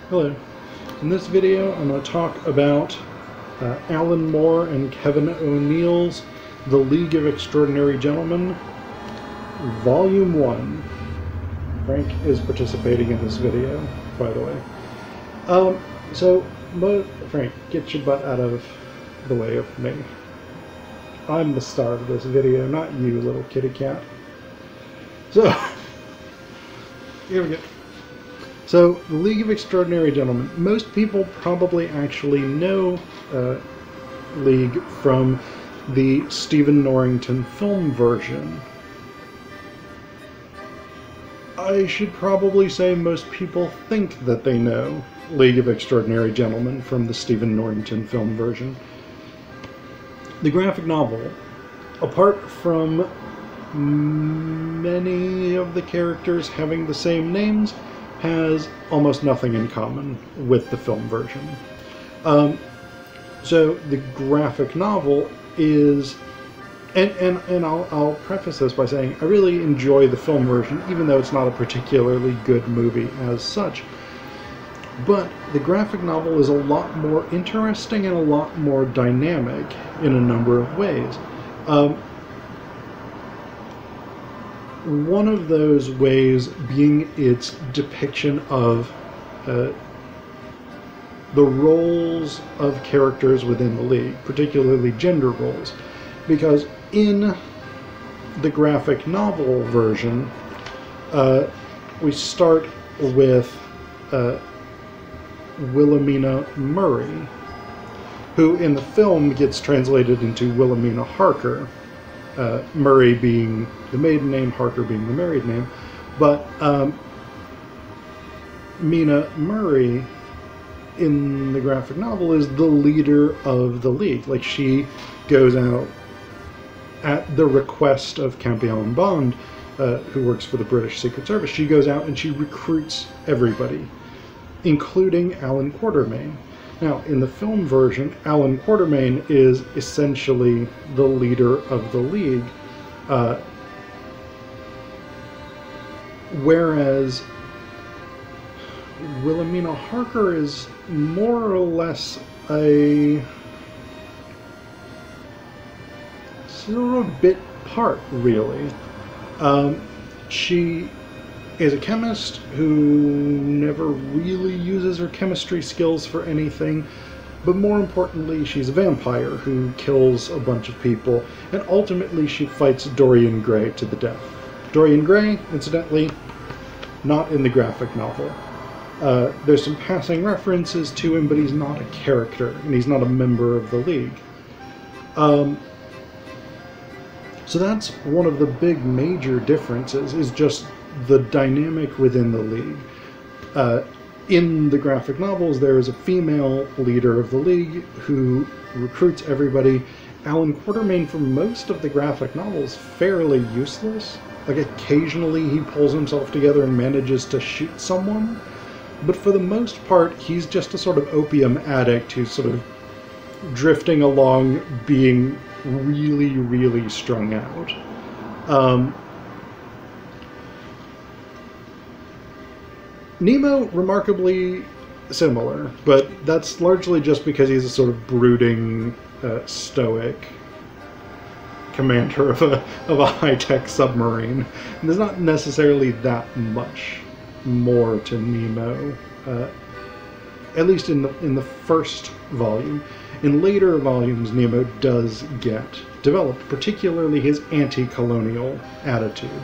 Hello. In this video I'm going to talk about Alan Moore and Kevin O'Neill's The League of Extraordinary Gentlemen, Volume 1. Frank is participating in this video, by the way. Frank, get your butt out of the way of me. I'm the star of this video, not you, little kitty cat. So, here we go. So, The League of Extraordinary Gentlemen. Most people probably actually know League from the Stephen Norrington film version. I should probably say most people think that they know League of Extraordinary Gentlemen from the Stephen Norrington film version. The graphic novel, apart from many of the characters having the same names, has almost nothing in common with the film version. So the graphic novel is, and I'll preface this by saying I really enjoy the film version, even though it's not a particularly good movie as such. But the graphic novel is a lot more interesting and a lot more dynamic in a number of ways. One of those ways being its depiction of the roles of characters within the League, particularly gender roles, because in the graphic novel version, we start with Wilhelmina Murray, who in the film gets translated into Wilhelmina Harker, Murray being the maiden name, Harker being the married name. But Mina Murray in the graphic novel is the leader of the League. Like, she goes out at the request of Campion Bond, who works for the British Secret Service. She goes out and she recruits everybody, including Alan Quatermain. Now, in the film version, Alan Quatermain is essentially the leader of the League, whereas Wilhelmina Harker is more or less a sort of bit part, really. She is a chemist who never really uses her chemistry skills for anything, but more importantly, she's a vampire who kills a bunch of people, and ultimately she fights Dorian Gray to the death. Dorian Gray, incidentally, not in the graphic novel. There's some passing references to him, but he's not a character, and he's not a member of the League. So that's one of the big major differences, is just the dynamic within the League. In the graphic novels, there is a female leader of the League who recruits everybody. Alan Quatermain, for most of the graphic novels, fairly useless. Like, occasionally he pulls himself together and manages to shoot someone, but for the most part, he's just a sort of opium addict who's sort of drifting along, being really, really strung out. Nemo, remarkably similar, but that's largely just because he's a sort of brooding, stoic commander of a high-tech submarine. And there's not necessarily that much more to Nemo, at least in the first volume. In later volumes, Nemo does get developed, particularly his anti-colonial attitude,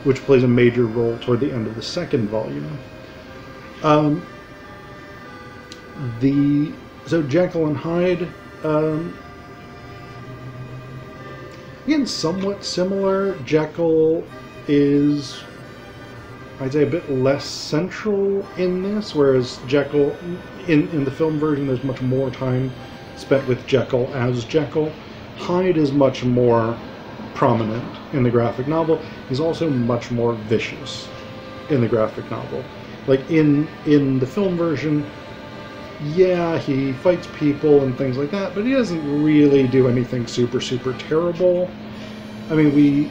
which plays a major role toward the end of the second volume. So Jekyll-and-Hyde, again, somewhat similar. Jekyll is, I'd say, a bit less central in this, whereas Jekyll, in the film version, there's much more time spent with Jekyll as Jekyll. Hyde is much more prominent in the graphic novel. He's also much more vicious in the graphic novel. Like, in the film version, yeah, he fights people and things like that, but he doesn't really do anything super, super terrible. I mean,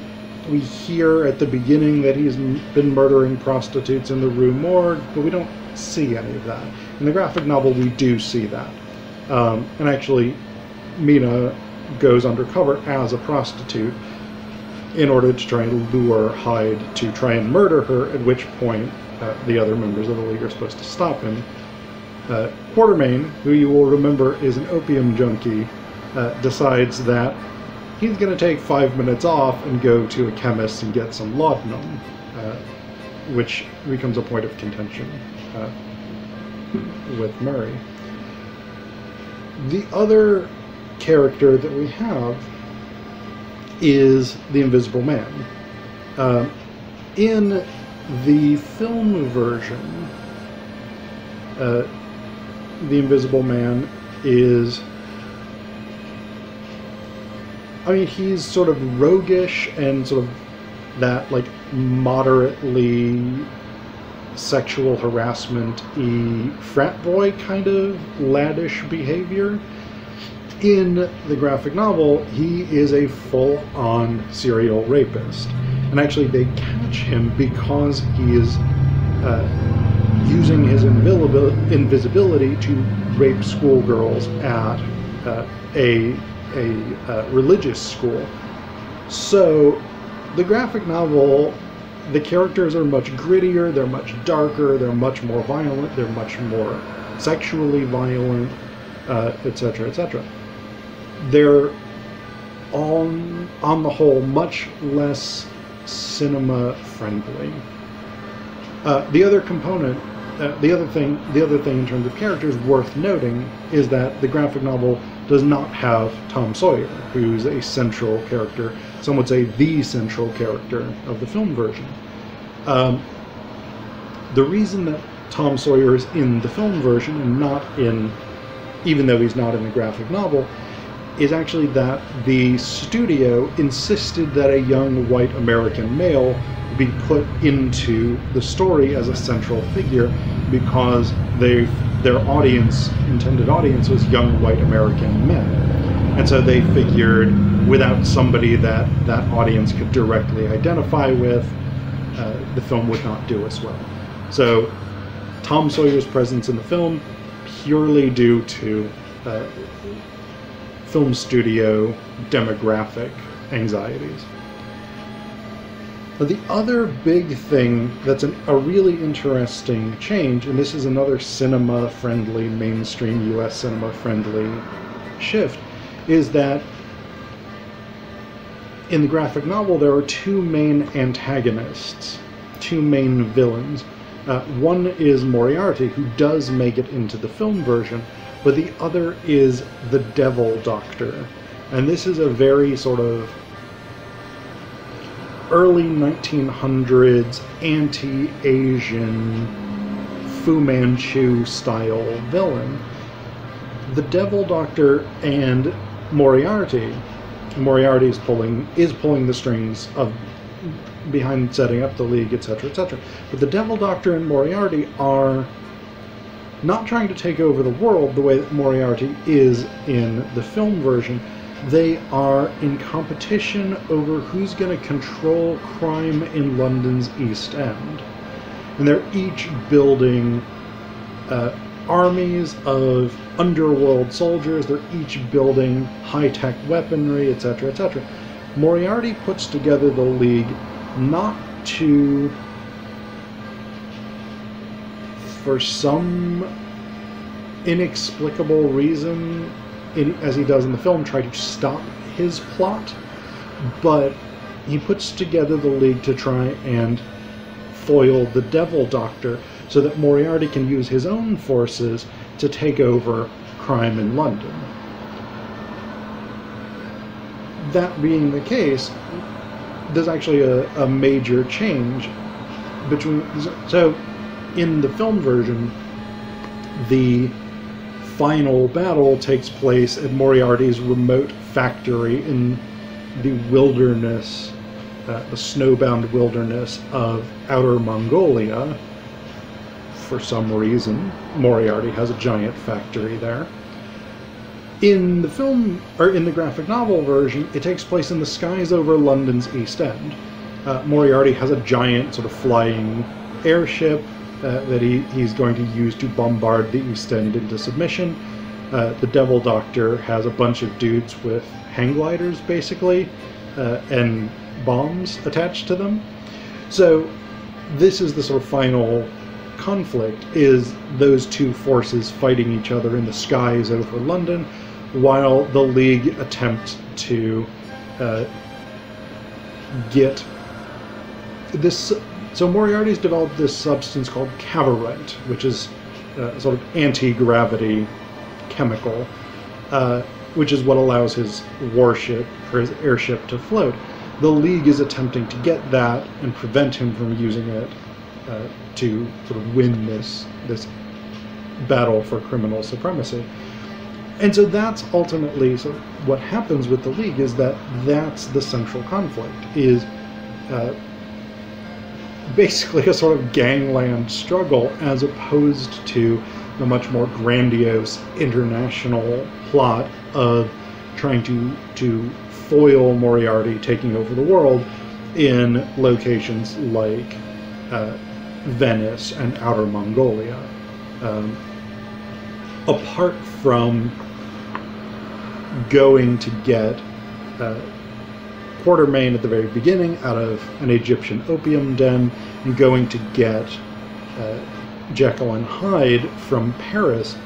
We hear at the beginning that he's been murdering prostitutes in the Rue Morgue, but we don't see any of that. In the graphic novel, we do see that. And actually, Mina goes undercover as a prostitute in order to try and lure Hyde to try and murder her, at which point the other members of the League are supposed to stop him. Quatermain, who you will remember is an opium junkie, decides that he's going to take 5 minutes off and go to a chemist and get some laudanum, which becomes a point of contention with Murray. The other character that we have is the Invisible Man. In the film version, the Invisible Man is, I mean, he's sort of roguish and sort of that, like, moderately sexual harassment-y frat boy kind of laddish behavior. In the graphic novel, he is a full-on serial rapist. And actually, they catch him because he is using his invisibility to rape schoolgirls at a religious school. So the graphic novel, the characters are much grittier, they're much darker, they're much more violent, they're much more sexually violent, etc., etc. They're on the whole much less cinema friendly. The other component, the other thing in terms of characters worth noting is that the graphic novel does not have Tom Sawyer, who's a central character, some would say the central character of the film version. The reason that Tom Sawyer is in the film version and not in, even though he's not in the graphic novel, is actually that the studio insisted that a young white American male be put into the story as a central figure because their audience, intended audience, was young white American men. And so they figured without somebody that that audience could directly identify with, the film would not do as well. So Tom Sawyer's presence in the film purely due to film studio demographic anxieties. But the other big thing that's a really interesting change, and this is another cinema-friendly, mainstream US cinema-friendly shift, is that in the graphic novel there are two main antagonists, two main villains. One is Moriarty, who does make it into the film version, but the other is the Devil Doctor. And this is a very sort of early 1900s anti-Asian Fu Manchu style villain. The Devil Doctor and Moriarty is pulling the strings of behind setting up the League, etc., etc. But the Devil Doctor and Moriarty are not trying to take over the world the way that Moriarty is in the film version. They are in competition over who's going to control crime in London's East End. And they're each building armies of underworld soldiers, they're each building high-tech weaponry, etc., etc. Moriarty puts together the League not to, for some inexplicable reason, as he does in the film, try to stop his plot, but he puts together the League to try and foil the Devil Doctor so that Moriarty can use his own forces to take over crime in London. That being the case, there's actually a major change between... So, in the film version, the final battle takes place at Moriarty's remote factory in the wilderness, the snowbound wilderness of Outer Mongolia. For some reason, Moriarty has a giant factory there. In the film, or in the graphic novel version, it takes place in the skies over London's East End. Moriarty has a giant sort of flying airship that he's going to use to bombard the East End into submission. The Devil Doctor has a bunch of dudes with hang gliders, basically, and bombs attached to them. So this is the sort of final conflict, is those two forces fighting each other in the skies over London, while the League attempt to get this. So Moriarty's developed this substance called cavorite, which is sort of anti-gravity chemical, which is what allows his warship, or his airship, to float. The League is attempting to get that and prevent him from using it to sort of win this battle for criminal supremacy. And so that's ultimately sort of what happens with the League, is that's the central conflict, is basically a sort of gangland struggle, as opposed to a much more grandiose international plot of trying to foil Moriarty taking over the world in locations like Venice and Outer Mongolia. Apart from going to get Quatermain at the very beginning out of an Egyptian opium den, and going to get Jekyll-and-Hyde from Paris,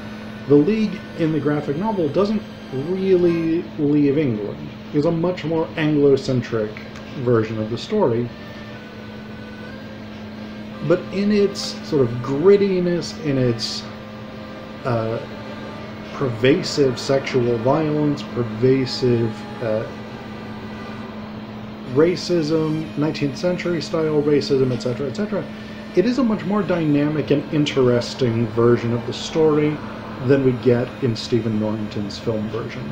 the League in the graphic novel doesn't really leave England. It's a much more Anglo-centric version of the story. But in its sort of grittiness, in its pervasive sexual violence, pervasive racism, 19th century style racism, etc., etc., it is a much more dynamic and interesting version of the story than we get in Stephen Norrington's film version.